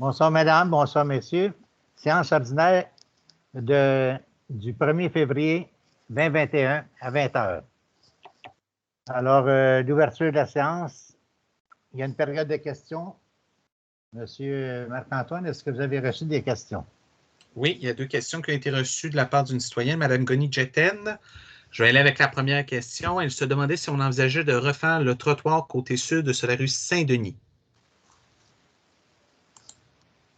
Bonsoir, mesdames, bonsoir, messieurs. Séance ordinaire du 1er février 2021 à 20 heures. Alors, l'ouverture de la séance, il y a une période de questions. Monsieur Marc-Antoine, est-ce que vous avez reçu des questions? Oui, il y a 2 questions qui ont été reçues de la part d'une citoyenne, Mme Goni Jetten. Je vais aller avec la première question. Elle se demandait si on envisageait de refaire le trottoir côté sud sur la rue Saint-Denis.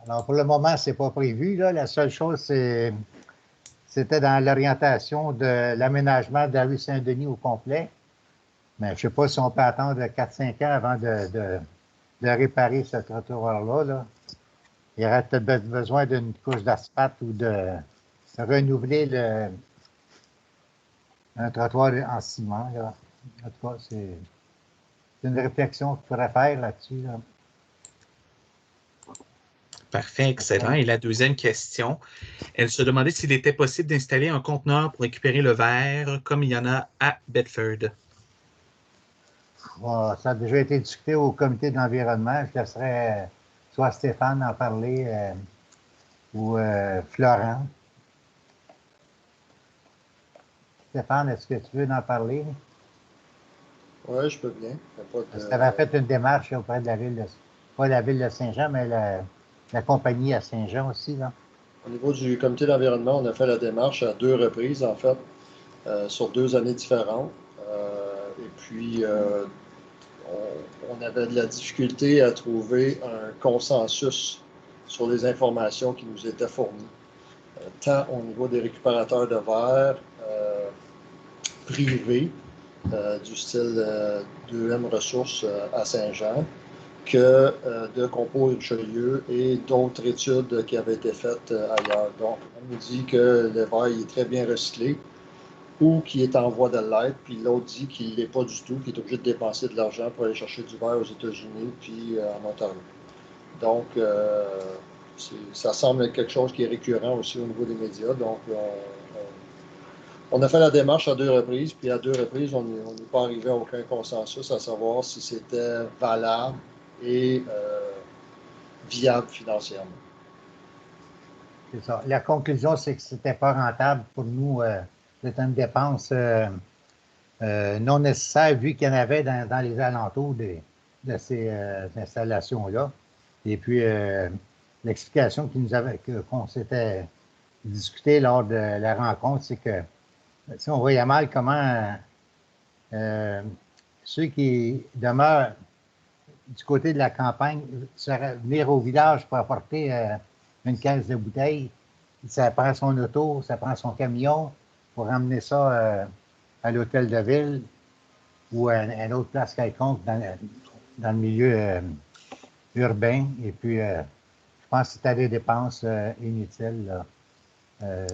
Alors, pour le moment, ce n'est pas prévu. Là. La seule chose, c'était dans l'orientation de l'aménagement de la rue Saint-Denis au complet. Mais je ne sais pas si on peut attendre 4-5 ans avant de réparer ce trottoir-là. Là. Il y aurait peut-être besoin d'une couche d'asphalte ou de renouveler un trottoir en ciment. Là. En tout cas, c'est une réflexion qu'il faudrait faire là-dessus. Là. Parfait, excellent. Et la deuxième question, elle se demandait s'il était possible d'installer un conteneur pour récupérer le verre, comme il y en a à Bedford. Bon, ça a déjà été discuté au comité de l'environnement. Je laisserai soit Stéphane en parler ou Florent. Stéphane, est-ce que tu veux en parler? Oui, je peux bien. Parce que tu avais fait une démarche auprès de la ville, pas la ville de Saint-Jean, mais la compagnie à Saint-Jean aussi. Là. Au niveau du comité d'environnement, on a fait la démarche à 2 reprises, en fait, sur 2 années différentes. Et puis, on avait de la difficulté à trouver un consensus sur les informations qui nous étaient fournies, tant au niveau des récupérateurs de verre privés, du style 2M Ressources à Saint-Jean, que de Compost Richelieu et d'autres études qui avaient été faites ailleurs. Donc, on nous dit que le verre est très bien recyclé ou qu'il est en voie de l'être, puis l'autre dit qu'il ne l'est pas du tout, qu'il est obligé de dépenser de l'argent pour aller chercher du verre aux États-Unis puis en Ontario. Donc, ça semble être quelque chose qui est récurrent aussi au niveau des médias. Donc, on a fait la démarche à 2 reprises, puis à 2 reprises, on n'est pas arrivé à aucun consensus à savoir si c'était valable et viable financièrement. C'est ça. La conclusion, c'est que ce n'était pas rentable pour nous. C'était une dépense non nécessaire vu qu'il y en avait dans les alentours de ces installations-là. Et puis, l'explication qu'on s'était discuté lors de la rencontre, c'est que si on voyait mal comment ceux qui demeurent du côté de la campagne venir au village pour apporter une caisse de bouteilles, ça prend son auto, ça prend son camion pour ramener ça à l'hôtel de ville ou à une autre place quelconque dans le milieu urbain. Et puis, je pense que c'était des dépenses inutiles là,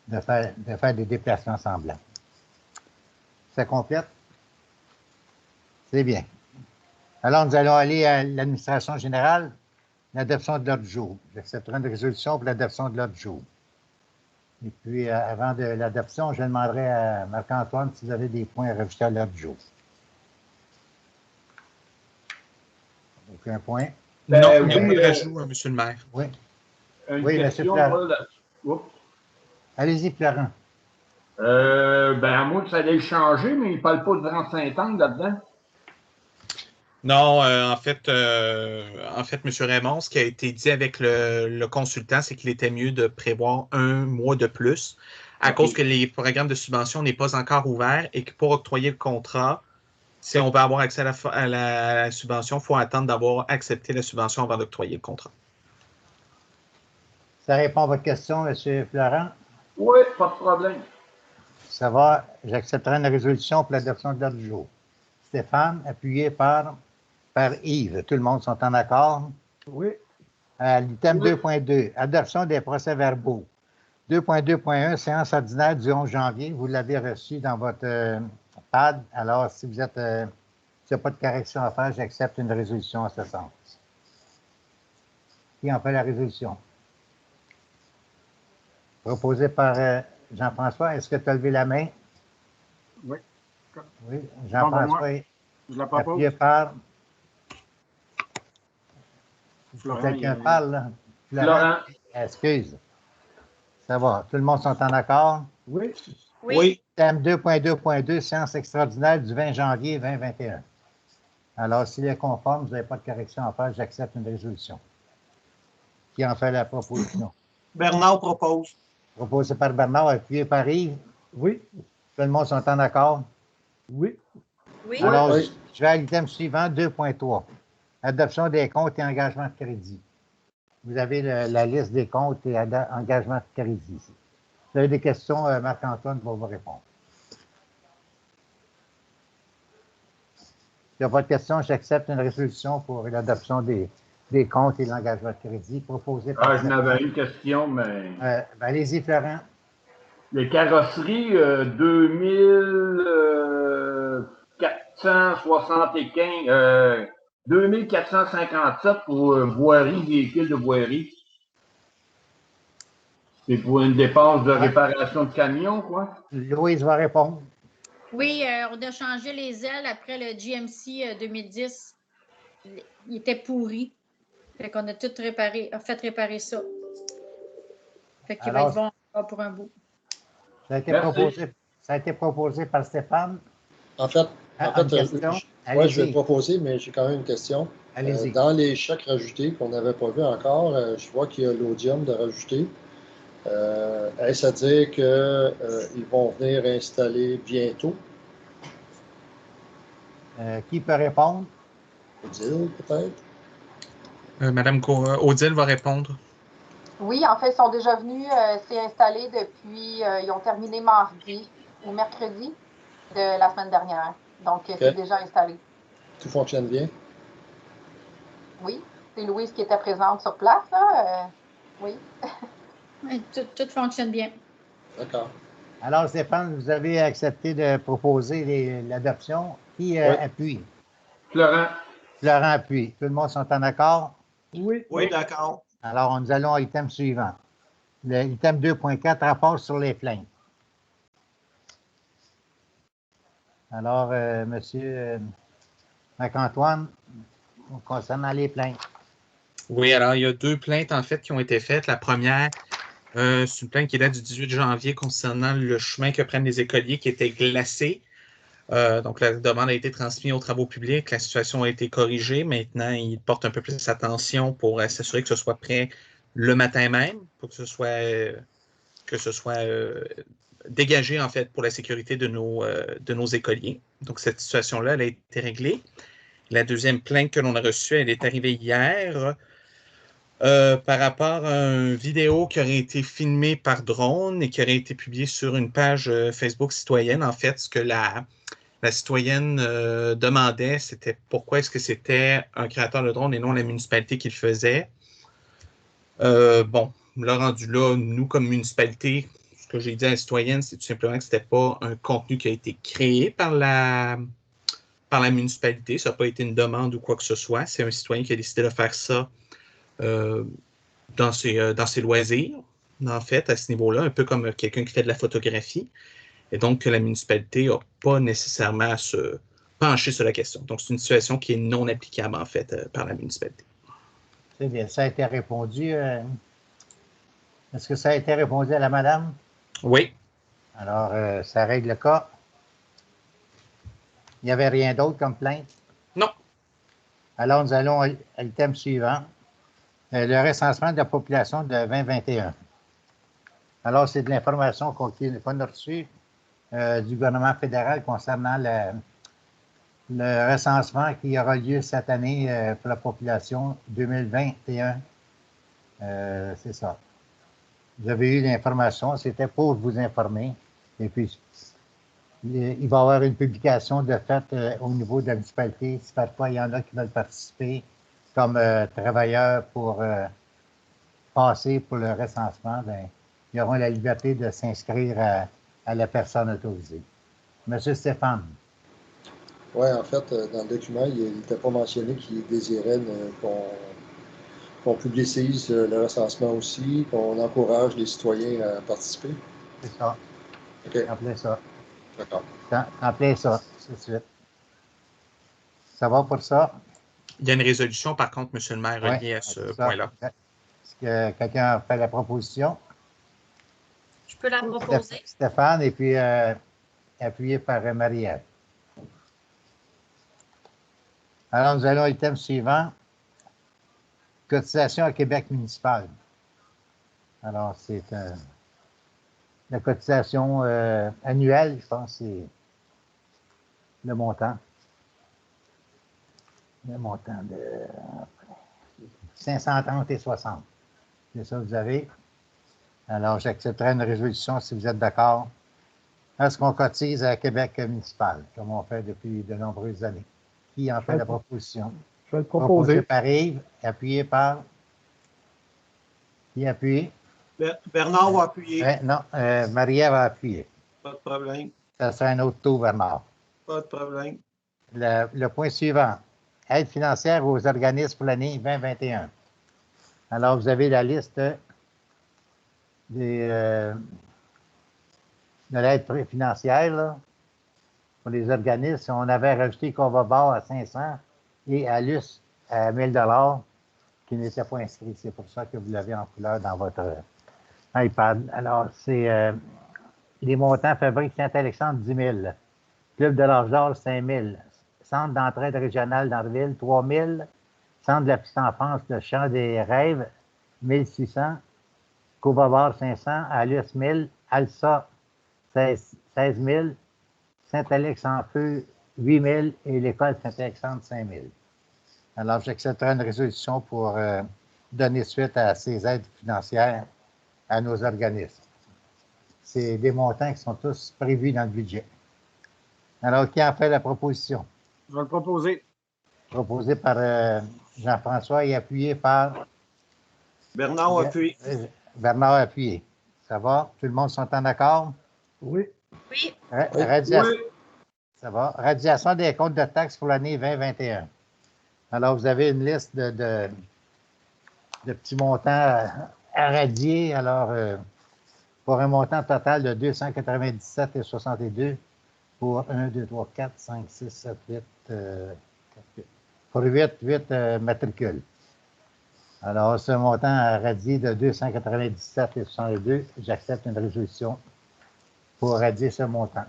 de faire des déplacements semblants. Ça complète? C'est bien. Alors, nous allons aller à l'administration générale, l'adoption de l'ordre du jour. J'accepterai une résolution pour l'adoption de l'ordre du jour. Et puis, avant de l'adoption, je demanderai à Marc-Antoine si vous avez des points à rajouter à l'ordre du jour. Aucun point? Non, il n'y a pas de rajout, monsieur le maire. Oui. Oui, question, allez-y, Florent. À moins que ça allait le changer, mais il ne parle pas de 35 ans là-dedans. Non, en fait, M. Raymond, ce qui a été dit avec le consultant, c'est qu'il était mieux de prévoir 1 mois de plus à cause que les programmes de subvention n'est pas encore ouverts et que pour octroyer le contrat, si on veut avoir accès à la subvention, il faut attendre d'avoir accepté la subvention avant d'octroyer le contrat. Ça répond à votre question, M. Florent? Oui, pas de problème. Ça va. J'accepterai une résolution pour l'adoption de l'ordre du jour. Stéphane, appuyé par Yves. Tout le monde sont en accord? Oui. L'item 2.2, adoption des procès-verbaux. 2.2.1, séance ordinaire du 11 janvier. Vous l'avez reçu dans votre pad. Alors, si vous êtes, s'il n'y a pas de correction à faire, j'accepte une résolution en ce sens. Qui en fait la résolution? Proposée par Jean-François. Est-ce que tu as levé la main? Oui. Oui, Jean-François. Je la propose. Appuyé par Florent, Quelqu'un parle, là? Florent. Excuse. Ça va. Tout le monde sont en accord? Oui. Oui. Thème 2.2.2, séance extraordinaire du 20 janvier 2021. Alors, s'il est conforme, vous n'avez pas de correction à faire, j'accepte une résolution. Qui en fait la proposition? Bernard propose. Proposé par Bernard, appuyé par Yves. Oui. Tout le monde sont en accord? Oui. Oui. Alors, Oui. je vais à l'item suivant, 2.3. Adoption des comptes et engagements de crédit. Vous avez la liste des comptes et engagements de crédit ici. Vous avez des questions, Marc-Antoine va vous répondre. S'il n'y a pas de questions, j'accepte une résolution pour l'adoption des comptes et l'engagement de crédit proposé par... Je n'avais une question, mais... Ben, allez-y, Florent. Les carrosseries 2457 pour voirie, véhicule de voirie. C'est pour une dépense de réparation de camion, quoi. Louise va répondre. Oui, on a changé les ailes après le GMC 2010. Il était pourri. Fait qu'on a tout réparé, fait réparer ça. Fait qu'il va être bon encore pour un bout. Ça a été proposé par Stéphane. En fait, je vais le proposer, mais j'ai quand même une question. Allez-y. Dans les chèques rajoutés qu'on n'avait pas vu encore, je vois qu'il y a l'Odium de rajouter. Est-ce à dire qu'ils vont venir installer bientôt? Qui peut répondre? Odile, peut-être? Madame Odile va répondre. Oui, en fait, ils sont déjà venus s'y installer depuis, ils ont terminé mardi ou mercredi de la semaine dernière. Donc, c'est déjà installé. Tout fonctionne bien? Oui, c'est Louise qui était présente sur place, là. Oui. Tout fonctionne bien. D'accord. Alors, Stéphane, vous avez accepté de proposer l'adoption. Qui appuie? Florent. Florent appuie. Tout le monde sont en accord? Oui. Oui, d'accord. Alors, nous allons à l'item suivant. L'item 2.4, rapport sur les plaintes. Alors, monsieur Marc-Antoine, concernant les plaintes. Oui, alors il y a 2 plaintes en fait qui ont été faites. La première, c'est une plainte qui date du 18 janvier concernant le chemin que prennent les écoliers qui était glacé. Donc, la demande a été transmise aux travaux publics. La situation a été corrigée. Maintenant, ils portent un peu plus attention pour s'assurer que ce soit prêt le matin même, pour que ce soit dégagé, en fait, pour la sécurité de nos écoliers. Donc, cette situation-là, elle a été réglée. La deuxième plainte que l'on a reçue, elle est arrivée hier par rapport à une vidéo qui aurait été filmée par drone et qui aurait été publiée sur une page Facebook citoyenne. En fait, ce que la citoyenne demandait, c'était pourquoi est-ce que c'était un créateur de drone et non la municipalité qui le faisait. Bon, là, rendu là, nous, comme municipalité, ce que j'ai dit à la citoyenne, c'est tout simplement que ce n'était pas un contenu qui a été créé par la municipalité. Ça n'a pas été une demande ou quoi que ce soit. C'est un citoyen qui a décidé de faire ça dans ses loisirs, en fait, à ce niveau-là, un peu comme quelqu'un qui fait de la photographie. Et donc, la municipalité n'a pas nécessairement à se pencher sur la question. Donc, c'est une situation qui est non applicable, en fait, par la municipalité. C'est bien. Ça a été répondu. Est-ce que ça a été répondu à la madame? Oui. Alors, ça règle le cas. Il n'y avait rien d'autre comme plainte? Non. Alors, nous allons à l'item suivant. Le recensement de la population de 2021. Alors, c'est de l'information qu'on a reçue du gouvernement fédéral concernant le recensement qui aura lieu cette année pour la population 2021. C'est ça. Vous avez eu l'information, c'était pour vous informer. Et puis, il va y avoir une publication de fait au niveau de la municipalité. Si parfois il y en a qui veulent participer comme travailleurs pour passer pour le recensement, bien, ils auront la liberté de s'inscrire à la personne autorisée. Monsieur Stéphane. Oui, en fait, dans le document, il n'était pas mentionné qu'il désirait qu'on publicise le recensement aussi, qu'on encourage les citoyens à participer. C'est ça. OK. Rappelez ça. D'accord. Rappelez ça, tout de suite. Ça va pour ça? Il y a une résolution, par contre, M. le maire, Ouais, reliée à ce c'est ça. point-là. Est-ce que quelqu'un a fait la proposition? Je peux la proposer. Stéphane, et puis appuyé par Marie-Ève. Alors, nous allons au thème suivant. Cotisation à Québec municipal. Alors, c'est la cotisation annuelle, je pense, c'est le montant. Le montant de 530 et 60. C'est ça que vous avez. Alors, j'accepterai une résolution si vous êtes d'accord. Est-ce qu'on cotise à Québec municipal, comme on fait depuis de nombreuses années? Qui en fait la proposition? Je vais le Proposé proposer. par Yves, appuyé par... Qui appuie? Bernard va appuyer. Non, Marie-Ève va appuyer. Pas de problème. Ça sera un autre tour, Bernard. Pas de problème. Le point suivant. Aide financière aux organismes pour l'année 2021. Alors, vous avez la liste de l'aide financière là, pour les organismes. On avait rajouté Convabar à 500 et Alus à 1000 $ qui n'étaient pas inscrits. C'est pour ça que vous l'avez en couleur dans votre iPad. Alors, c'est les montants Fabrique Saint-Alexandre, 10 000. Club de l'Âge d'Or, 5 000. Centre d'entraide régionale d'Arville, 3 000. Centre de la petite enfance, le Champ des Rêves, 1 600. Covabar, 500. Alus, 1 000. Alsa, 16 000. Saint-Alex-en-Feu, 8 000. Et l'École Saint-Alexandre, 5 000. Alors, j'accepterai une résolution pour donner suite à ces aides financières à nos organismes. C'est des montants qui sont tous prévus dans le budget. Alors, qui en fait la proposition? Je vais le proposer. Proposé par Jean-François et appuyé par... Bernard appuie. Bernard appuyé. Ça va? Tout le monde sont en accord? Oui. Oui. Radiation. Ça va. Radiation des comptes de taxes pour l'année 2021. Alors, vous avez une liste de petits montants à radier. Alors, pour un montant total de 297,62 pour 1, 2, 3, 4, 5, 6, 7, 8, pour 8 matricules. Alors, ce montant à radier de 297,62, j'accepte une résolution pour radier ce montant.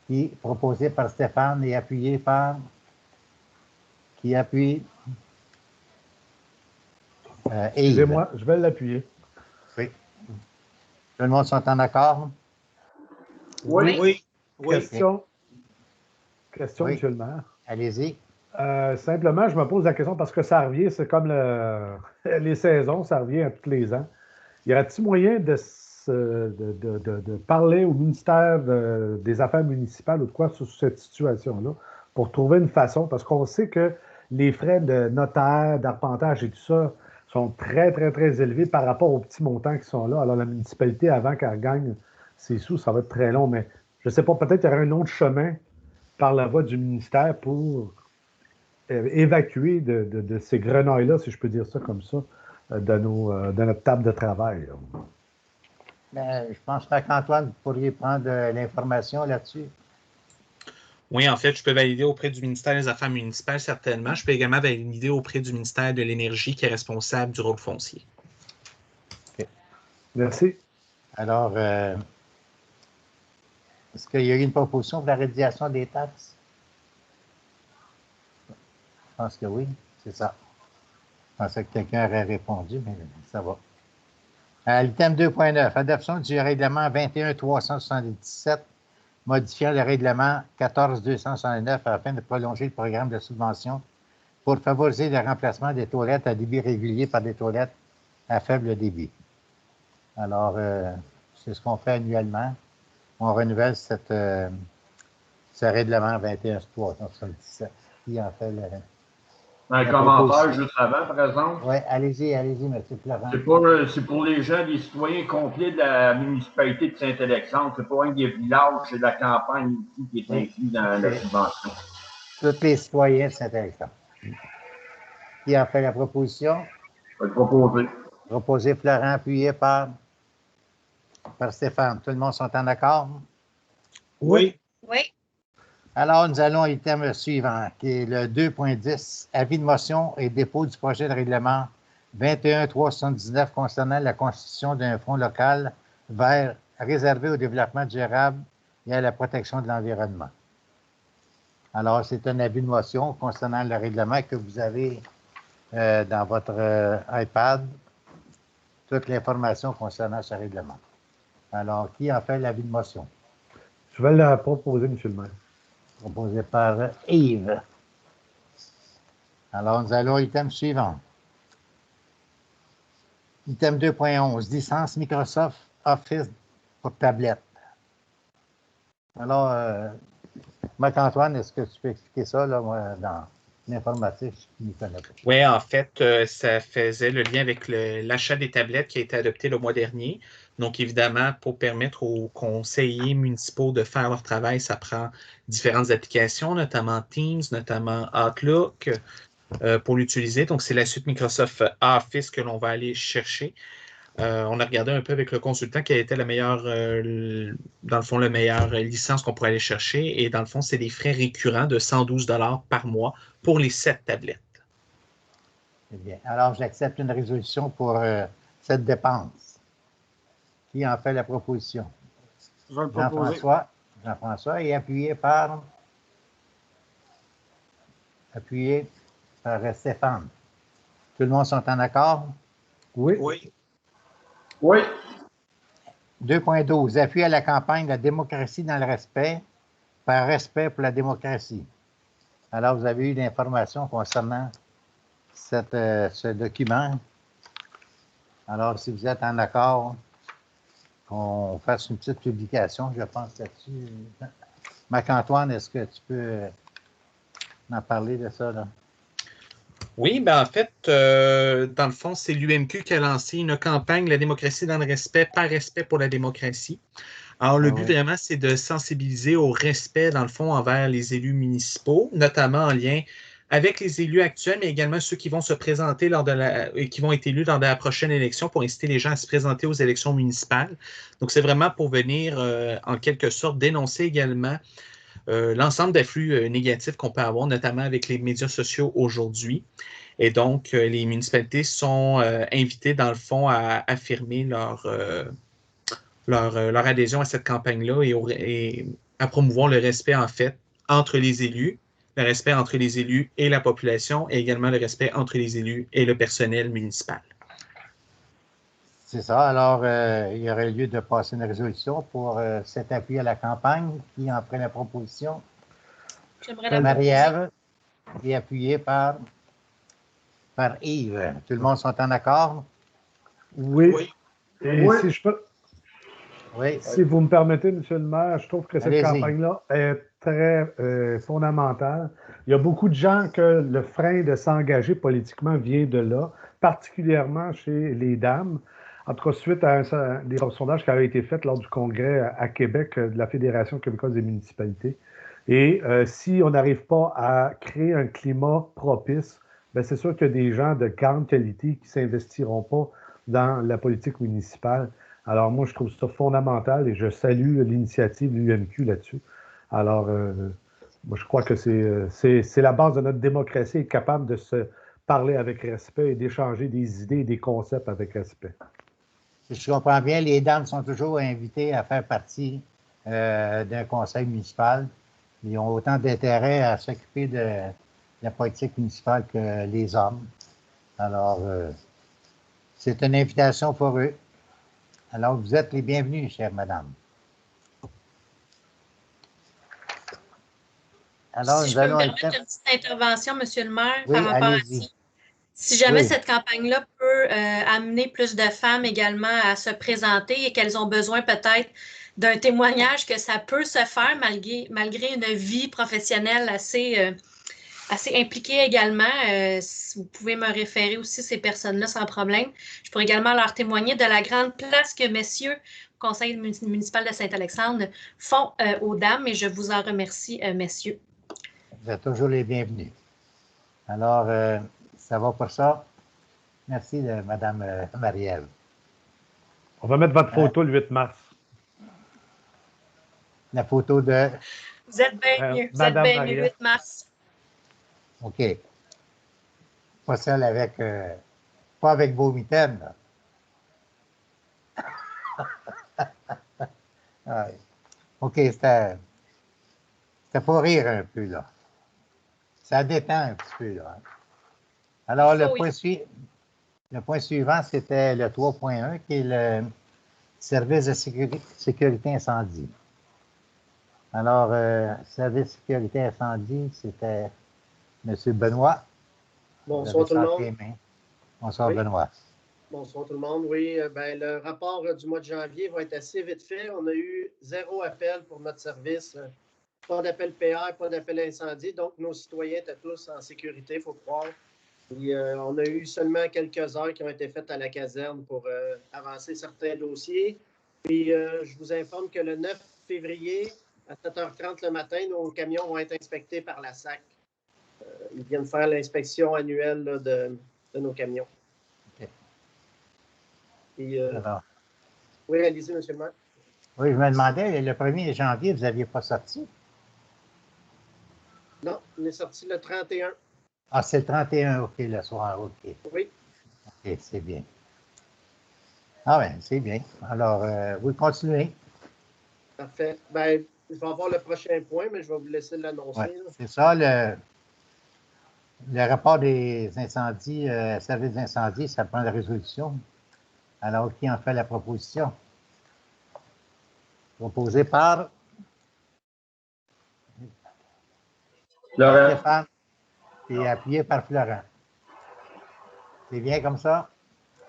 Qui est proposé par Stéphane et appuyé par... Qui appuie? Excusez-moi, je vais l'appuyer. Oui. Tout le monde sont en accord? Oui. Question, Oui. Monsieur le maire. Allez-y. Simplement, je me pose la question parce que ça revient, c'est comme les saisons, ça revient à tous les ans. Y aurait-il moyen de parler au ministère des Affaires municipales ou de quoi sur cette situation-là pour trouver une façon? Parce qu'on sait que les frais de notaire, d'arpentage et tout ça sont très, très, très élevés par rapport aux petits montants qui sont là. Alors, la municipalité, avant qu'elle gagne ses sous, ça va être très long, mais je ne sais pas, peut-être qu'il y aurait un autre chemin par la voie du ministère pour évacuer de ces grenouilles-là, si je peux dire ça comme ça, de notre table de travail. Je pense qu'Antoine, vous pourriez prendre l'information là-dessus. Oui, en fait, je peux valider auprès du ministère des Affaires municipales, certainement. Je peux également valider auprès du ministère de l'Énergie, qui est responsable du rôle foncier. OK. Merci. Alors, est-ce qu'il y a eu une proposition pour la radiation des taxes? Je pense que oui, c'est ça. Je pensais que quelqu'un aurait répondu, mais ça va. L'item 2.9, adoption du règlement 21-377, modifiant le règlement 14-269 afin de prolonger le programme de subvention pour favoriser le remplacement des toilettes à débit régulier par des toilettes à faible débit. Alors, c'est ce qu'on fait annuellement. On renouvelle ce règlement 21-377 qui en fait un commentaire juste avant, par exemple. Oui, allez-y, M. Florent. C'est pour les gens, les citoyens complets de la municipalité de Saint-Alexandre. C'est pas un des villages, c'est de la campagne qui est inclus dans la subvention. Tous les citoyens de Saint-Alexandre. Qui a fait la proposition? Je vais le proposer. Proposé Florent, appuyé par Stéphane. Tout le monde sont en accord? Oui. Oui. Alors, nous allons à l'item suivant, qui est le 2.10, avis de motion et dépôt du projet de règlement 21.379 concernant la constitution d'un fonds local vert réservé au développement durable et à la protection de l'environnement. Alors, c'est un avis de motion concernant le règlement que vous avez dans votre iPad, toute l'information concernant ce règlement. Alors, qui en fait l'avis de motion? Je vais la proposer, M. le maire. Proposé par Yves. Alors, nous allons à l'item suivant. Item 2.11, licence Microsoft Office pour tablette. Alors, Marc-Antoine, est-ce que tu peux expliquer ça, là, moi, dans l'informatique, je ne connais pas. Oui, en fait, ça faisait le lien avec l'achat des tablettes qui a été adopté le mois dernier. Donc, évidemment, pour permettre aux conseillers municipaux de faire leur travail, ça prend différentes applications, notamment Teams, notamment Outlook, pour l'utiliser. Donc, c'est la suite Microsoft Office que l'on va aller chercher. On a regardé un peu avec le consultant quelle était la meilleure, dans le fond, la meilleure licence qu'on pourrait aller chercher. Et dans le fond, c'est des frais récurrents de 112 $ par mois pour les 7 tablettes. C'est bien. Alors, j'accepte une résolution pour cette dépense. Qui en fait la proposition? Je vais le proposer. Jean-François, et appuyé par Stéphane. Tout le monde sont en accord? Oui. Oui. Oui. 2.12, appui à la campagne de la démocratie dans le respect, par respect pour la démocratie. Alors, vous avez eu l'information concernant ce document. Alors, si vous êtes en accord, qu'on fasse une petite publication, je pense là-dessus. Marc-Antoine, est-ce que tu peux en parler de ça, là? Oui, ben en fait, dans le fond, c'est l'UMQ qui a lancé une campagne, la démocratie dans le respect, par respect pour la démocratie. Alors, le but vraiment, c'est de sensibiliser au respect, dans le fond, envers les élus municipaux, notamment en lien avec les élus actuels, mais également ceux qui vont se présenter qui vont être élus lors de la prochaine élection pour inciter les gens à se présenter aux élections municipales. Donc, c'est vraiment pour venir, en quelque sorte, dénoncer également l'ensemble des flux négatifs qu'on peut avoir, notamment avec les médias sociaux aujourd'hui. Et donc, les municipalités sont invitées, dans le fond, à affirmer leur adhésion à cette campagne-là et à promouvoir le respect, en fait, entre les élus, le respect entre les élus et la population, et également le respect entre les élus et le personnel municipal. C'est ça. Alors, il y aurait lieu de passer une résolution pour cet appui à la campagne. Qui en ferait la proposition? J'aimerais la Marie-Ève, et appuyé par Yves. Tout le monde sont en accord? Oui. Oui. Et Oui. si je peux. Oui. Si vous me permettez, M. le maire, je trouve que cette Allez-y. campagne-là est très fondamentale. Il y a beaucoup de gens que le frein de s'engager politiquement vient de là, particulièrement chez les dames. En tout cas, suite à des sondages qui avaient été faits lors du congrès à Québec de la Fédération québécoise des municipalités. Et si on n'arrive pas à créer un climat propice, bien, c'est sûr qu'il y a des gens de grande qualité qui ne s'investiront pas dans la politique municipale. Alors, moi, je trouve ça fondamental et je salue l'initiative de l'UMQ là-dessus. Alors, moi, je crois que c'est la base de notre démocratie, être capable de se parler avec respect et d'échanger des idées et des concepts avec respect. Si je comprends bien, les dames sont toujours invitées à faire partie d'un conseil municipal. Ils ont autant d'intérêt à s'occuper de la politique municipale que les hommes. Alors, c'est une invitation pour eux. Alors, vous êtes les bienvenus, chère madame. Alors, Si nous je peux me allons permettre une petite intervention, M. le maire, Oui, par rapport à allez-y. ça. Si jamais Oui. cette campagne-là peut amener plus de femmes également à se présenter et qu'elles ont besoin peut-être d'un témoignage que ça peut se faire malgré une vie professionnelle assez impliquée également, vous pouvez me référer aussi ces personnes-là sans problème. Je pourrais également leur témoigner de la grande place que messieurs au Conseil municipal de Saint-Alexandre font aux dames et je vous en remercie, messieurs. Vous êtes toujours les bienvenus. Alors, ça va pour ça. Merci, madame Marie-Ève. On va mettre votre photo le 8 mars. La photo de... Vous êtes bien mieux. Vous êtes Madame bien mieux, Maria. 8 mars. OK. Pas celle avec. Pas avec vos mitaines, là. Ouais. OK, c'était pour rire un peu, là. Ça détend un petit peu, là. Alors, le point suivant, c'était le 3.1, qui est le service de sécurité incendie. Alors, service de sécurité incendie, c'était M. Benoît. Bonsoir tout le monde. Bonsoir, Oui. Benoît. Bonsoir tout le monde. Oui, ben, le rapport du mois de janvier va être assez vite fait. On a eu 0 appel pour notre service. Pas d'appel PR, pas d'appel incendie. Donc, nos citoyens étaient tous en sécurité, il faut croire. Et, on a eu seulement quelques heures qui ont été faites à la caserne pour avancer certains dossiers. Puis, je vous informe que le 9 février, à 7h30 le matin, nos camions vont être inspectés par la SAC. Ils viennent faire l'inspection annuelle là, de nos camions. OK. Et, Alors, oui, allez-y, M. le maire. oui, je me demandais, le 1er janvier, vous n'aviez pas sorti? Non, on est sorti le 31. Ah, c'est le 31, OK, le soir, OK. Oui. OK, c'est bien. Ah bien, c'est bien. Alors, vous continuez. Parfait. Ben, je vais avoir le prochain point, mais je vais vous laisser l'annoncer. Ouais, c'est ça, le rapport des incendies, service d'incendie, ça prend la résolution. Alors, qui en fait la proposition? Proposée par Laurent. Stéphane et appuyé par Florent. C'est bien comme ça?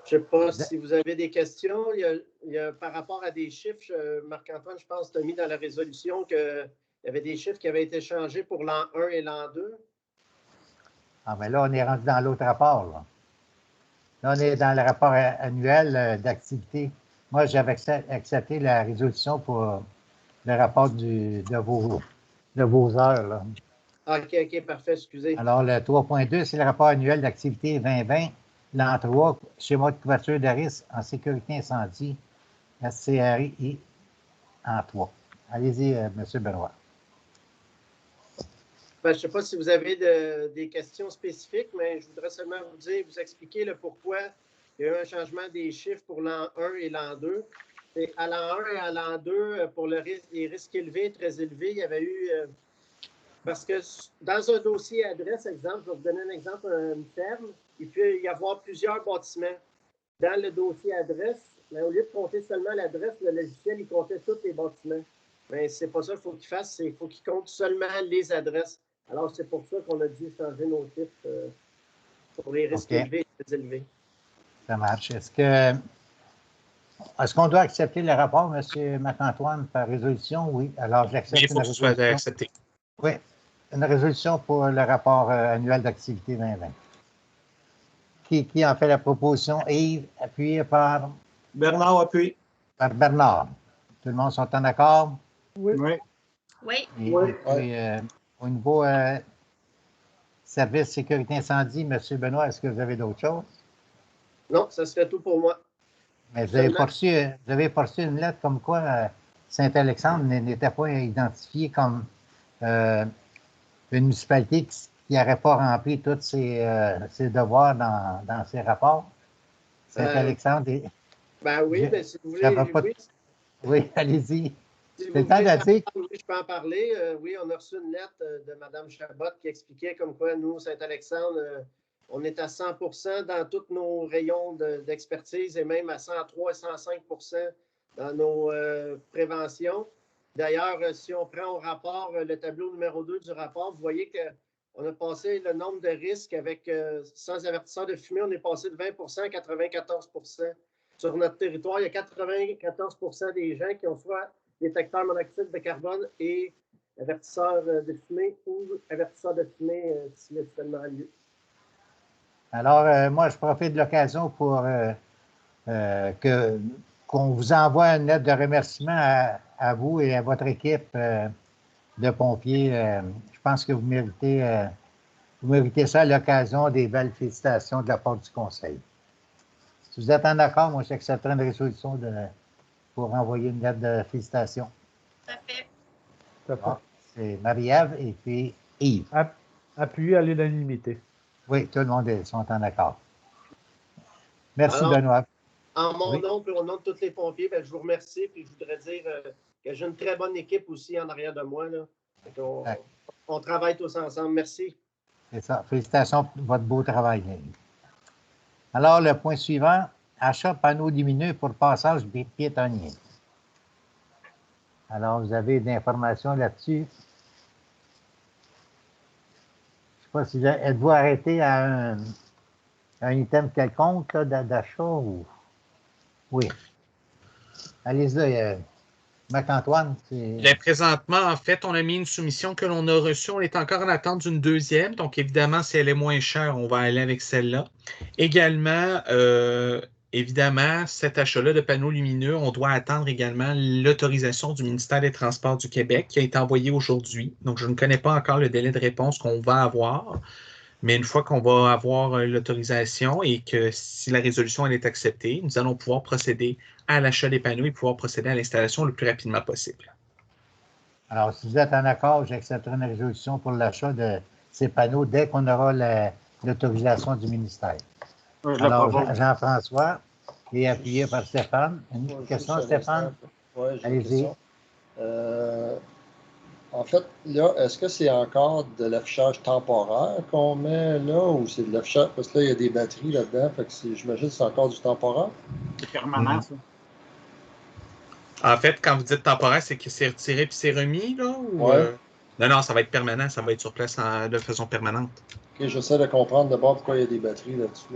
Je ne sais pas si vous avez des questions. Il y a par rapport à des chiffres, Marc-Antoine, je pense que tu as mis dans la résolution qu'il y avait des chiffres qui avaient été changés pour l'an 1 et l'an 2. Ah, mais là, on est rendu dans l'autre rapport. Là, on est dans le rapport annuel d'activité. Moi, j'avais accepté la résolution pour le rapport de vos heures. Là. OK, parfait, excusez. Alors, le 3.2, c'est le rapport annuel d'activité 2020, l'an 3, schéma de couverture de risque en sécurité incendie, SCRI en 3. Allez-y, M. Benoît. Ben, je ne sais pas si vous avez des questions spécifiques, mais je voudrais seulement vous expliquer le pourquoi il y a eu un changement des chiffres pour l'an 1 et l'an 2. Et à l'an 1 et à l'an 2, pour les risques élevés, très élevés, il y avait eu... parce que dans un dossier adresse, exemple, je vais vous donner un exemple, une ferme, il peut y avoir plusieurs bâtiments. Dans le dossier adresse, mais au lieu de compter seulement l'adresse, le logiciel, il comptait tous les bâtiments. Mais c'est pas ça qu'il faut qu'il fasse, il faut qu'il compte seulement les adresses. Alors, c'est pour ça qu'on a dû changer nos chiffres pour les risques élevés et très élevés. Ça marche. Est-ce qu'on doit accepter le rapport, M. Marc-Antoine, par résolution? Oui. Alors, j'accepte. Il faut que ce soit accepté. Oui. Une résolution pour le rapport annuel d'activité 2020. Qui en fait la proposition? Yves, appuyé par? Bernard appuie. Par Bernard. Tout le monde sont en accord? Oui. Oui. Et puis, au niveau service sécurité incendie, M. Benoît, est-ce que vous avez d'autres choses? Non, ça serait tout pour moi. Mais vous avez reçu une lettre comme quoi Saint-Alexandre n'était pas identifié comme une municipalité qui n'aurait pas rempli tous ses devoirs dans ses rapports. Saint-Alexandre est... Ben oui, mais si vous voulez... Oui, allez-y. Si C'est le temps de dire. Oui, je peux en parler. Oui, on a reçu une lettre de Mme Chabot qui expliquait comme quoi, nous, Saint-Alexandre, on est à 100% dans tous nos rayons d'expertise et même à 103 et 105% dans nos préventions. D'ailleurs, si on prend au rapport le tableau numéro 2 du rapport, vous voyez qu'on a passé le nombre de risques avec sans avertisseur de fumée, on est passé de 20% à 94%. Sur notre territoire, il y a 94% des gens qui ont soit détecteur monoxyde de carbone et avertisseur de fumée ou avertisseur de fumée si le seulement lieu. Alors, moi, je profite de l'occasion pour qu'on vous envoie une lettre de remerciement à vous et à votre équipe de pompiers. Je pense que vous méritez ça à l'occasion des belles félicitations de la part du Conseil. Si vous êtes en accord, moi, j'accepterai une résolution pour envoyer une lettre de félicitations. Parfait. Bon, C'est Marie-Ève et puis Yves. Appuyé à l'unanimité. Oui, tout le monde sont en accord. Merci, Alors, Benoît. En mon nom et au nom de tous les pompiers, ben, je vous remercie. Puis je voudrais dire que j'ai une très bonne équipe aussi en arrière de moi. Là. On travaille tous ensemble. Merci. C'est ça. Félicitations pour votre beau travail. Alors, le point suivant, achat panneaux lumineux pour passage piétonnier. Alors, vous avez des informations là-dessus. Je ne sais pas si êtes-vous arrêté à un item quelconque d'achat ou. Oui. Allez-y, Marc-Antoine. Bien, présentement, en fait, on a mis une soumission que l'on a reçue. On est encore en attente d'une deuxième. Donc, évidemment, si elle est moins chère, on va aller avec celle-là. Également, évidemment, cet achat-là de panneaux lumineux, on doit attendre également l'autorisation du ministère des Transports du Québec qui a été envoyée aujourd'hui. Donc, je ne connais pas encore le délai de réponse qu'on va avoir. Mais une fois qu'on va avoir l'autorisation et que si la résolution elle est acceptée, nous allons pouvoir procéder à l'achat des panneaux et pouvoir procéder à l'installation le plus rapidement possible. Alors, si vous êtes en accord, j'accepterai une résolution pour l'achat de ces panneaux dès qu'on aura l'autorisation du ministère. Alors, Jean-François est appuyé par Stéphane. Une question, Stéphane? Oui, j'ai une Allez-y. question. En fait, là, est-ce que c'est encore de l'affichage temporaire qu'on met là ou c'est de l'affichage? Parce que là, il y a des batteries là-dedans. Fait que j'imagine que c'est encore du temporaire. C'est permanent, ça. En fait, quand vous dites temporaire, c'est que c'est retiré puis c'est remis, là? Ou, Ouais. Non, ça va être permanent. Ça va être sur place de façon permanente. OK, j'essaie de comprendre d'abord pourquoi il y a des batteries là-dessus.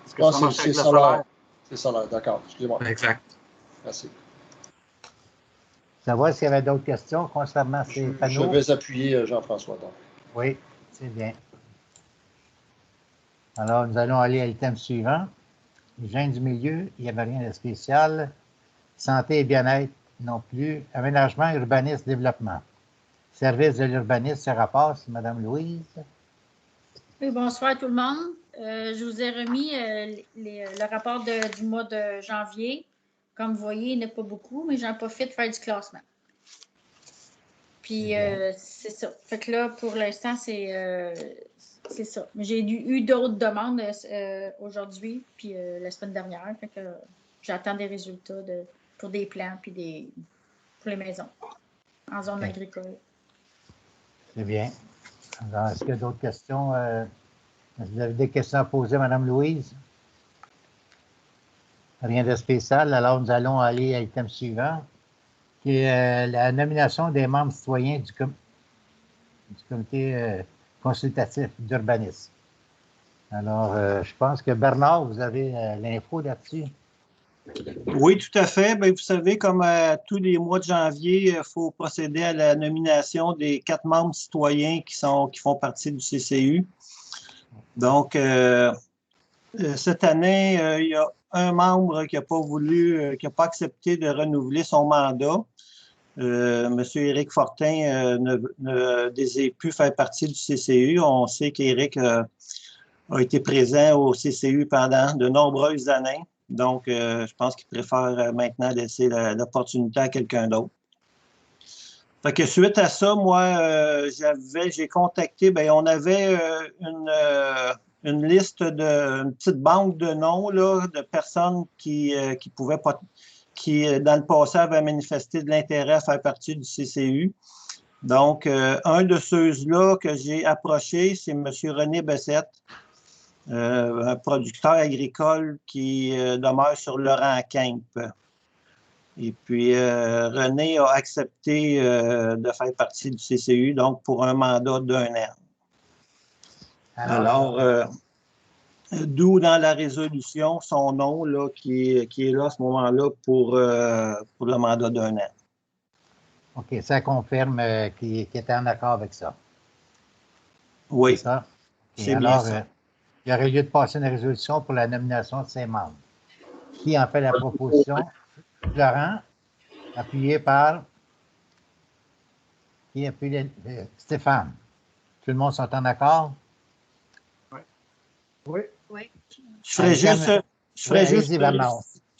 Parce que ça marche avec le solaire. C'est solaire, d'accord. Excusez-moi. Exact. Merci. Savoir s'il y avait d'autres questions concernant ces panneaux. Je vais appuyer Jean-François. Donc. Oui, c'est bien. Alors, nous allons aller à l'item suivant. Hygiène du milieu, il n'y avait rien de spécial. Santé et bien-être, non plus. Aménagement, urbanisme, développement. Service de l'urbanisme, ce rapport, c'est Mme Louise. Oui, bonsoir tout le monde. Je vous ai remis le rapport du mois de janvier. Comme vous voyez, il n'y en a pas beaucoup, mais j'en profite de faire du classement. Puis, c'est ça. Fait que là, pour l'instant, c'est ça. Mais j'ai eu d'autres demandes aujourd'hui, puis la semaine dernière. Fait que j'attends des résultats pour des plans, puis pour les maisons en zone agricole. C'est bien. Alors, est-ce qu'il y a d'autres questions? Vous avez des questions à poser, Mme Louise? Rien de spécial. Alors, nous allons aller à l'item suivant, qui est la nomination des membres citoyens du comité consultatif d'urbanisme. Alors, je pense que Bernard, vous avez l'info là-dessus. Oui, tout à fait. Bien, vous savez, comme à tous les mois de janvier, il faut procéder à la nomination des 4 membres citoyens qui font partie du CCU. Donc, cette année, il y a un membre qui n'a pas voulu, qui n'a pas accepté de renouveler son mandat. M. Éric Fortin ne désire plus faire partie du CCU. On sait qu'Éric a été présent au CCU pendant de nombreuses années. Donc, je pense qu'il préfère maintenant laisser l'opportunité à quelqu'un d'autre. Fait que suite à ça, moi, j'ai contacté, on avait une liste une petite banque de noms là, de personnes qui pouvaient pas, qui, dans le passé, avaient manifesté de l'intérêt à faire partie du CCU. Donc, un de ceux-là que j'ai approché, c'est M. René Bessette, un producteur agricole qui demeure sur Laurent-Quempe. Et puis, René a accepté de faire partie du CCU, donc pour un mandat d'1 an. Alors, d'où dans la résolution son nom là, qui est là à ce moment-là pour le mandat d'1 an. OK, ça confirme qu'il était en accord avec ça. Oui, c'est bien ça. Il y aurait lieu de passer une résolution pour la nomination de ses membres. Qui en fait la proposition? Florent, appuyé par Stéphane. Tout le monde sont en accord? Oui. Je ferais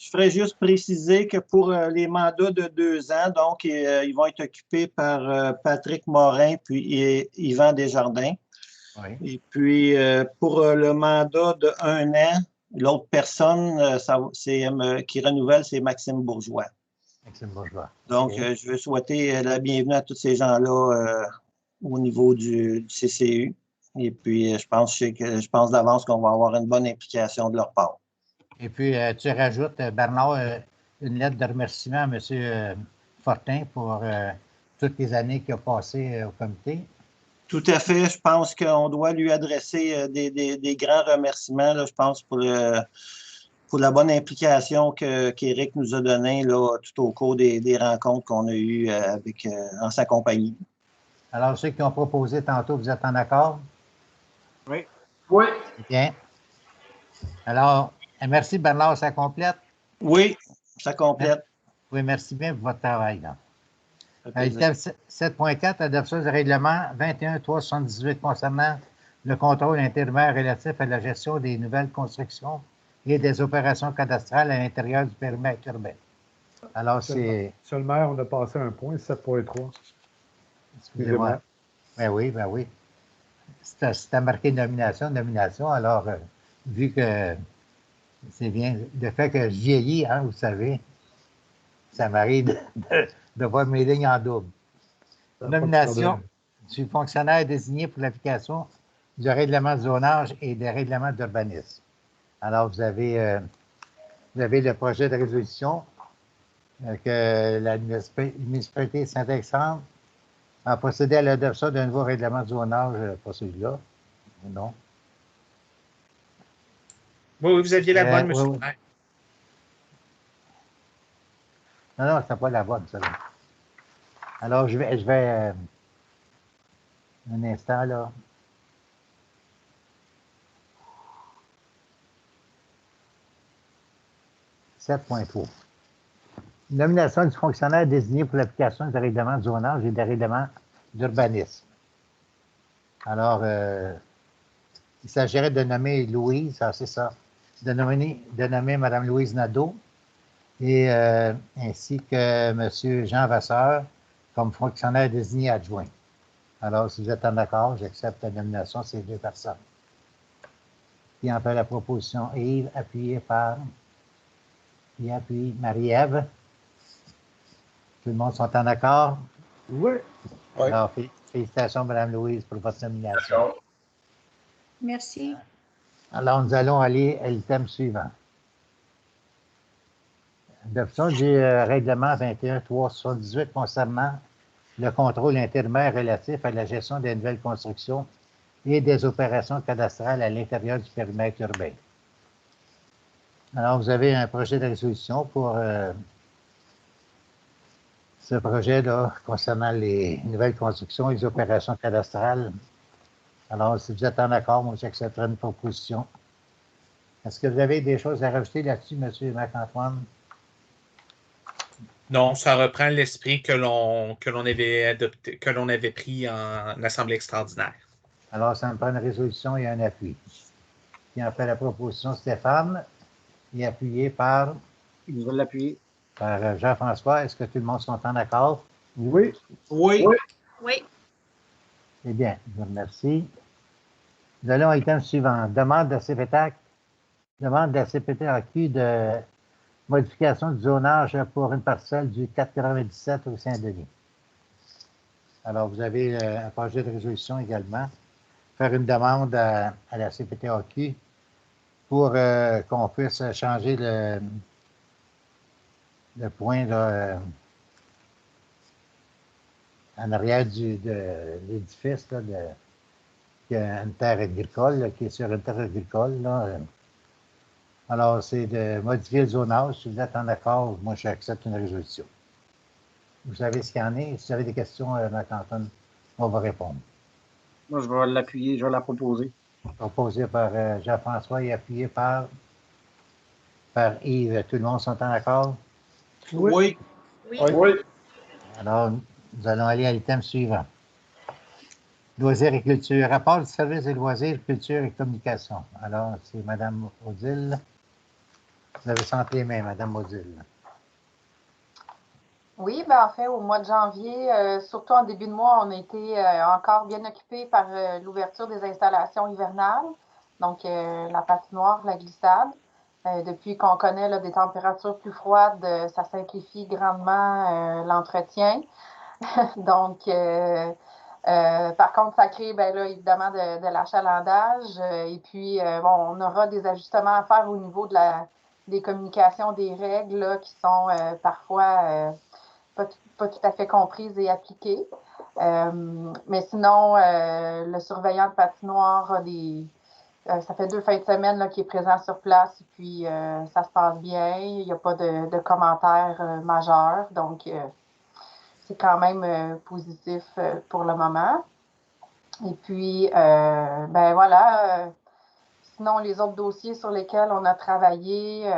Je ferais juste préciser que pour les mandats de 2 ans, donc, ils vont être occupés par Patrick Morin puis Yvan Desjardins. Oui. Et puis, pour le mandat de 1 an, l'autre personne qui renouvelle, c'est Maxime Bourgeois. Maxime Bourgeois. Donc, Okay. je veux souhaiter la bienvenue à tous ces gens-là au niveau du CCU. Et puis, je pense d'avance qu'on va avoir une bonne implication de leur part. Et puis, tu rajoutes, Bernard, une lettre de remerciement à M. Fortin pour toutes les années qu'il a passées au comité. Tout à fait. Je pense qu'on doit lui adresser des grands remerciements, là, je pense, pour la bonne implication qu'Éric nous a donnée là, tout au cours des rencontres qu'on a eues en sa compagnie. Alors, ceux qui ont proposé tantôt, vous êtes en accord? Oui. Oui. Bien. Alors, merci Bernard, ça complète? Oui, ça complète. Oui, merci bien pour votre travail. Item 7.4, adoption du règlement 21.378 concernant le contrôle intérimaire relatif à la gestion des nouvelles constructions et des opérations cadastrales à l'intérieur du périmètre urbain. Alors, c'est... Seulement, on a passé un point, 7.3. Excusez-moi. Ben oui. C'était marqué nomination. Alors, vu que c'est bien, le fait que je vieillis, hein, vous savez, ça m'arrive de voir mes lignes en double. Nomination du fonctionnaire désigné pour l'application du règlement de zonage et des règlements d'urbanisme. Alors, vous avez le projet de résolution que la municipalité de Saint-Alexandre a procédé à l'adoption d'un nouveau règlement de zonage, pas celui-là, non. Oui, vous aviez la bonne, monsieur. Oui. Non, c'était pas la bonne, celle-là. Alors, je vais un instant, là. « 7.3. Nomination du fonctionnaire désigné pour l'application des règlements de zonage et des règlements d'urbanisme. Alors, il s'agirait de nommer Louise, c'est ça, de nommer Mme Louise Nadeau et ainsi que M. Jean Vasseur comme fonctionnaire désigné adjoint. Alors, si vous êtes en accord, j'accepte la nomination de ces 2 personnes. Qui en fait la proposition? Yves, appuyé par... Qui appuie Marie-Ève. Tout le monde sont en accord? Oui. Alors, félicitations, Mme Louise, pour votre nomination. Merci. Alors, nous allons aller à l'item suivant. Adoption du règlement 21.378 concernant le contrôle intérimaire relatif à la gestion des nouvelles constructions et des opérations cadastrales à l'intérieur du périmètre urbain. Alors, vous avez un projet de résolution pour ce projet-là concernant les nouvelles constructions et les opérations cadastrales. Alors, si vous êtes en accord, moi, j'accepterai une proposition. Est-ce que vous avez des choses à rajouter là-dessus, M. Marc-Antoine? Non, ça reprend l'esprit que l'on avait adopté, que l'on avait pris en assemblée extraordinaire. Alors, ça me prend une résolution et un appui. Qui en fait la proposition, Stéphane, et appuyé par... Je vais l'appuyer. Par Jean-François. Est-ce que tout le monde sont en accord? Oui. Oui. Oui. Eh bien, je vous remercie. Nous allons à l'item suivant. Demande de la CPTAQ de modification du zonage pour une parcelle du 497 au Saint-Denis. Alors, vous avez un projet de résolution également. Faire une demande à la CPTAQ pour qu'on puisse changer le point là, en arrière de l'édifice, qui a une terre agricole, là, qui est sur une terre agricole. Là. Alors, c'est de modifier le zonage. Si vous êtes en accord, moi, j'accepte une résolution. Vous savez ce qu'il y en est. Si vous avez des questions, Marc-Antoine, on va répondre. Moi, je vais l'appuyer, je vais la proposer. Proposé par Jean-François et appuyé par Yves. Tout le monde sont en accord? Oui. Oui. Alors, nous allons aller à l'item suivant. Loisirs et culture. Rapport du service des loisirs, culture et communication. Alors, c'est Mme Odile. Vous avez senti les mains, Mme Odile. Oui, ben en fait, au mois de janvier, surtout en début de mois, on a été encore bien occupés par l'ouverture des installations hivernales, donc la patinoire, la glissade. Depuis qu'on connaît là, des températures plus froides, ça simplifie grandement l'entretien. Donc, par contre, ça crée ben, là, évidemment de l'achalandage. Et puis, bon, on aura des ajustements à faire au niveau des communications, des règles là, qui sont parfois pas tout à fait comprises et appliquées. Mais sinon, le surveillant de patinoire a ça fait 2 fins de semaine là, qu'il est présent sur place et puis ça se passe bien. Il n'y a pas de commentaires majeurs. Donc, c'est quand même positif pour le moment. Et puis, ben voilà. Sinon, les autres dossiers sur lesquels on a travaillé,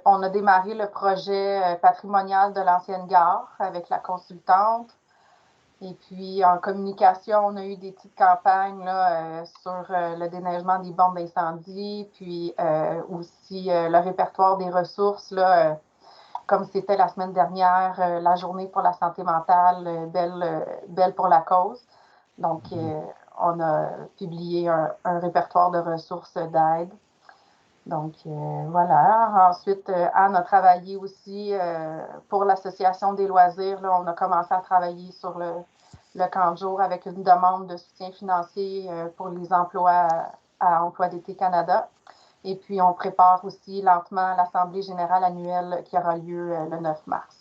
on a démarré le projet patrimonial de l'ancienne gare avec la consultante. Et puis, en communication, on a eu des petites campagnes là, sur le déneigement des bornes d'incendie, puis aussi le répertoire des ressources, là, comme c'était la semaine dernière, la journée pour la santé mentale, belle pour la cause. Donc, on a publié un répertoire de ressources d'aide. Donc, voilà. Ensuite, Anne a travaillé aussi pour l'Association des loisirs. Là, on a commencé à travailler sur le camp de jour avec une demande de soutien financier pour les emplois à Emploi d'été Canada. Et puis, on prépare aussi lentement l'Assemblée générale annuelle qui aura lieu le 9 mars.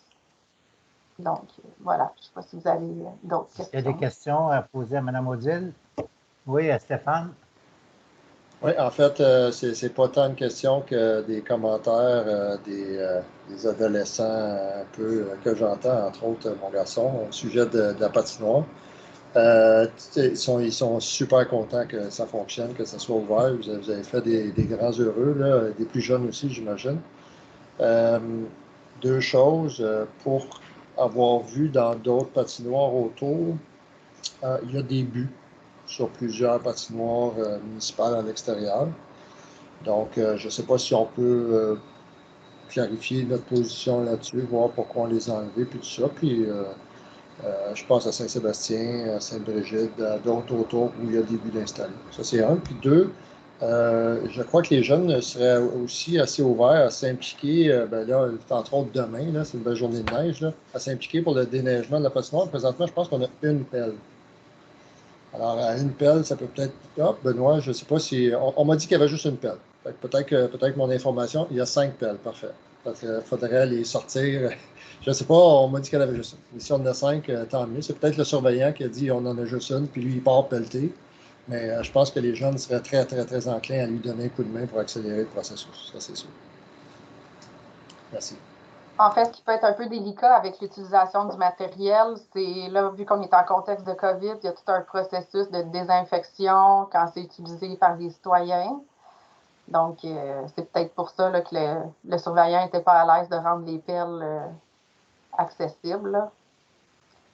Donc, voilà. Je ne sais pas si vous avez d'autres questions. Il y a des questions à poser à Mme Odile? Oui, Stéphane? Oui, en fait, c'est pas tant une question que des commentaires des adolescents un peu que j'entends, entre autres mon garçon, au sujet de la patinoire. Ils sont super contents que ça fonctionne, que ça soit ouvert. Vous avez fait des grands heureux, là, des plus jeunes aussi, j'imagine. 2 choses. Pour avoir vu dans d'autres patinoires autour, il y a des buts sur plusieurs patinoires municipales à l'extérieur. Donc, je ne sais pas si on peut clarifier notre position là-dessus, voir pourquoi on les a enlevés, puis tout ça. Puis, je pense à Saint-Sébastien, à Sainte-Brigitte, à d'autres autour où il y a des buts d'installer. Ça, c'est un. Puis 2, je crois que les jeunes seraient aussi assez ouverts à s'impliquer. Ben là, entre autres, demain, là, c'est une belle journée de neige, là, à s'impliquer pour le déneigement de la patinoire. Présentement, je pense qu'on a une pelle. Alors, à une pelle, ça peut peut-être. Ah, Benoît, je ne sais pas si. On m'a dit qu'il y avait juste une pelle. Peut-être que mon information, il y a 5 pelles. Parfait. Il faudrait les sortir. Je ne sais pas, on m'a dit qu'il y en avait juste une. Mais si on en a 5, tant mieux. C'est peut-être le surveillant qui a dit on en a juste une, puis lui, il part pelleter. Mais je pense que les jeunes seraient très, très, très enclins à lui donner un coup de main pour accélérer le processus. Ça, c'est sûr. Merci. En fait, ce qui peut être un peu délicat avec l'utilisation du matériel, c'est là, vu qu'on est en contexte de COVID, il y a tout un processus de désinfection quand c'est utilisé par des citoyens. Donc, c'est peut-être pour ça là, que le surveillant n'était pas à l'aise de rendre les pelles accessibles. Là.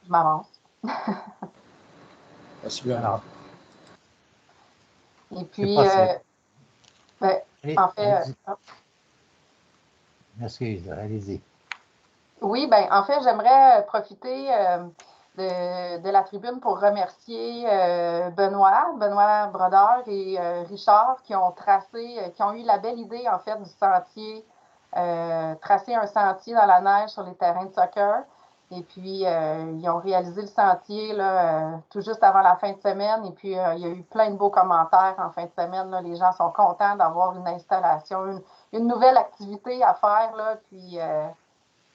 Je m'avance. Merci bien. Alors, Et puis, ben, en fait... Excusez, allez-y. Oui, ben en fait, j'aimerais profiter de la tribune pour remercier Benoît Brodeur et Richard qui ont qui ont eu la belle idée en fait du sentier, tracer un sentier dans la neige sur les terrains de soccer. Et puis, ils ont réalisé le sentier là, tout juste avant la fin de semaine. Et puis, il y a eu plein de beaux commentaires en fin de semaine. Là. Les gens sont contents d'avoir une installation, une nouvelle activité à faire. Là. Puis,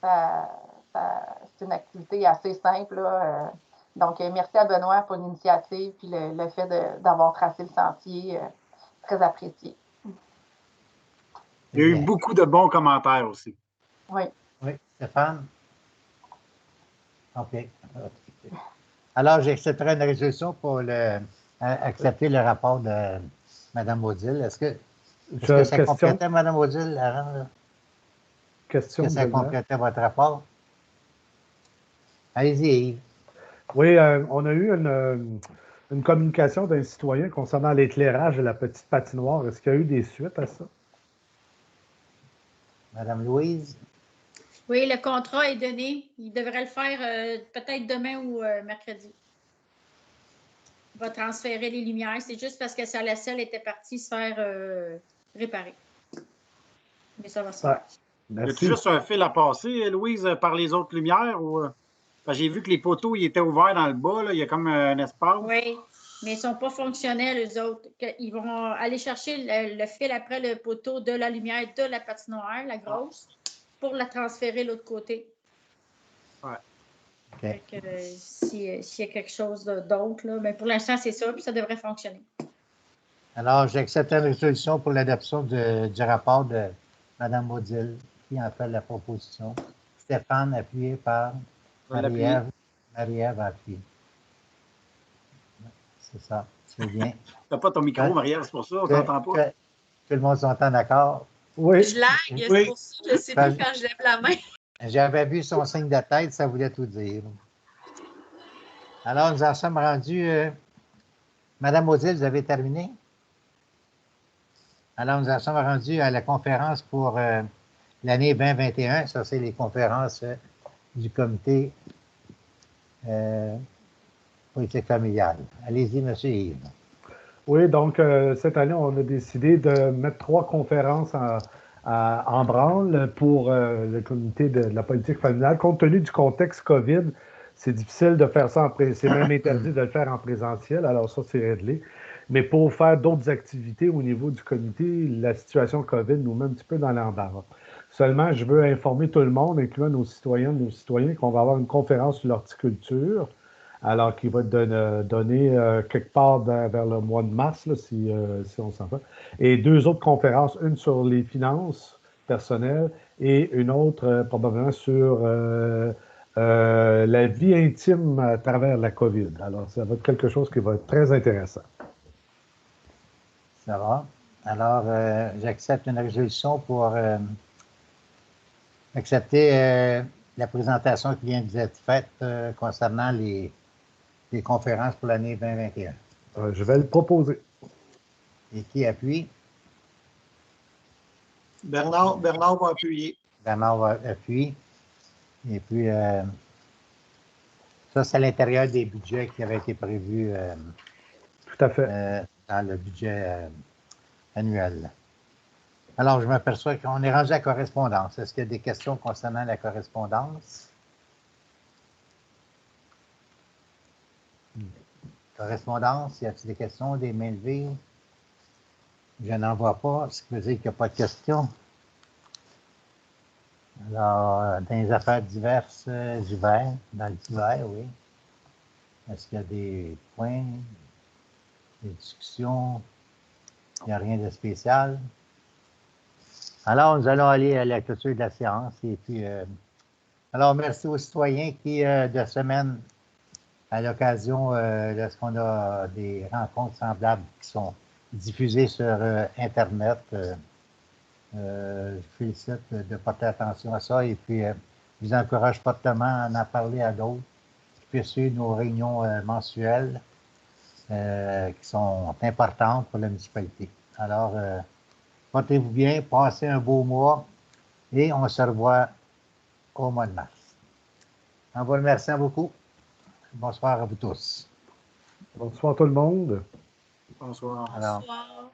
c'est une activité assez simple. Là. Donc, merci à Benoît pour l'initiative puis le fait d'avoir tracé le sentier. Très apprécié. Il y a eu beaucoup de bons commentaires aussi. Oui. Oui, Stéphane? OK. Alors, j'accepterai une résolution pour accepter le rapport de Mme Odile. Est-ce que ça complétait, Mme Odile, avant? Question. Est-ce que ça complétait votre rapport? Allez-y, Yves. Oui, on a eu une communication d'un citoyen concernant l'éclairage de la petite patinoire. Est-ce qu'il y a eu des suites à ça? Madame Louise? Oui, le contrat est donné. Il devrait le faire peut-être demain ou mercredi. Il va transférer les lumières. C'est juste parce que sa lacelle était partie se faire réparer. Mais ça va se faire. Y a-tu juste un fil à passer, Louise, par les autres lumières? Ou... Parce que j'ai vu que les poteaux ils étaient ouverts dans le bas. Là. Il y a comme un espace. Oui, mais ils ne sont pas fonctionnels, eux autres. Ils vont aller chercher le fil après le poteau de la lumière de la patinoire, la grosse, pour la transférer de l'autre côté. Ouais. OK. S'il y a quelque chose d'autre, mais pour l'instant, c'est ça, puis ça devrait fonctionner. Alors, j'accepte la résolution pour l'adoption du rapport de Mme Maudil, qui en fait la proposition. Stéphane, appuyé par Marie-Ève. Marie-Ève, appuyé. C'est ça, c'est bien. Tu n'as pas ton micro, Marie-Ève, c'est pour ça, on ne t'entend pas. Tout le monde s'entend d'accord? Oui. Je lag, c'est pour ça que je ne sais plus quand je lève la main. J'avais vu son signe de tête, ça voulait tout dire. Alors, nous en sommes rendus. Madame Maudil, vous avez terminé? Alors, nous en sommes rendus à la conférence pour l'année 2021. Ça, c'est les conférences du comité politique familiale. Allez-y, M. Yves. Oui, donc cette année, on a décidé de mettre 3 conférences en branle pour le comité de la politique familiale. Compte tenu du contexte COVID, c'est difficile de faire ça c'est même interdit de le faire en présentiel, alors ça, c'est réglé. Mais pour faire d'autres activités au niveau du comité, la situation COVID nous met un petit peu dans l'embarras. Seulement, je veux informer tout le monde, incluant nos citoyennes, nos citoyens, qu'on va avoir une conférence sur l'horticulture, alors qui va être donnée quelque part vers le mois de mars, là, si on s'en va. Et 2 autres conférences, une sur les finances personnelles et une autre probablement sur la vie intime à travers la COVID. Alors, ça va être quelque chose qui va être très intéressant. Ça va. Alors, j'accepte une résolution pour accepter la présentation qui vient d'être faite concernant les conférences pour l'année 2021. Je vais le proposer. Et qui appuie? Bernard va appuyer. Bernard va appuyer. Et puis, ça, c'est à l'intérieur des budgets qui avaient été prévus tout à fait. Dans le budget annuel. Alors, je m'aperçois qu'on est rendu à la correspondance. Est-ce qu'il y a des questions concernant la correspondance? Correspondance, y a-t-il des questions, des mains levées? Je n'en vois pas, ce qui veut dire qu'il n'y a pas de questions. Alors, dans les affaires diverses d'hiver, dans le d'hiver, oui. Est-ce qu'il y a des points, des discussions? Il n'y a rien de spécial. Alors, nous allons aller à la clôture de la séance. Et puis, alors, merci aux citoyens qui, de semaine, à l'occasion, lorsqu'on a des rencontres semblables qui sont diffusées sur Internet, je félicite de porter attention à ça. Et puis, je vous encourage fortement à en parler à d'autres qui puissent suivre nos réunions mensuelles qui sont importantes pour la municipalité. Alors, portez-vous bien, passez un beau mois et on se revoit au mois de mars. En vous remerciant beaucoup. Bonsoir à vous tous. Bonsoir tout le monde. Bonsoir. Alors, Bonsoir.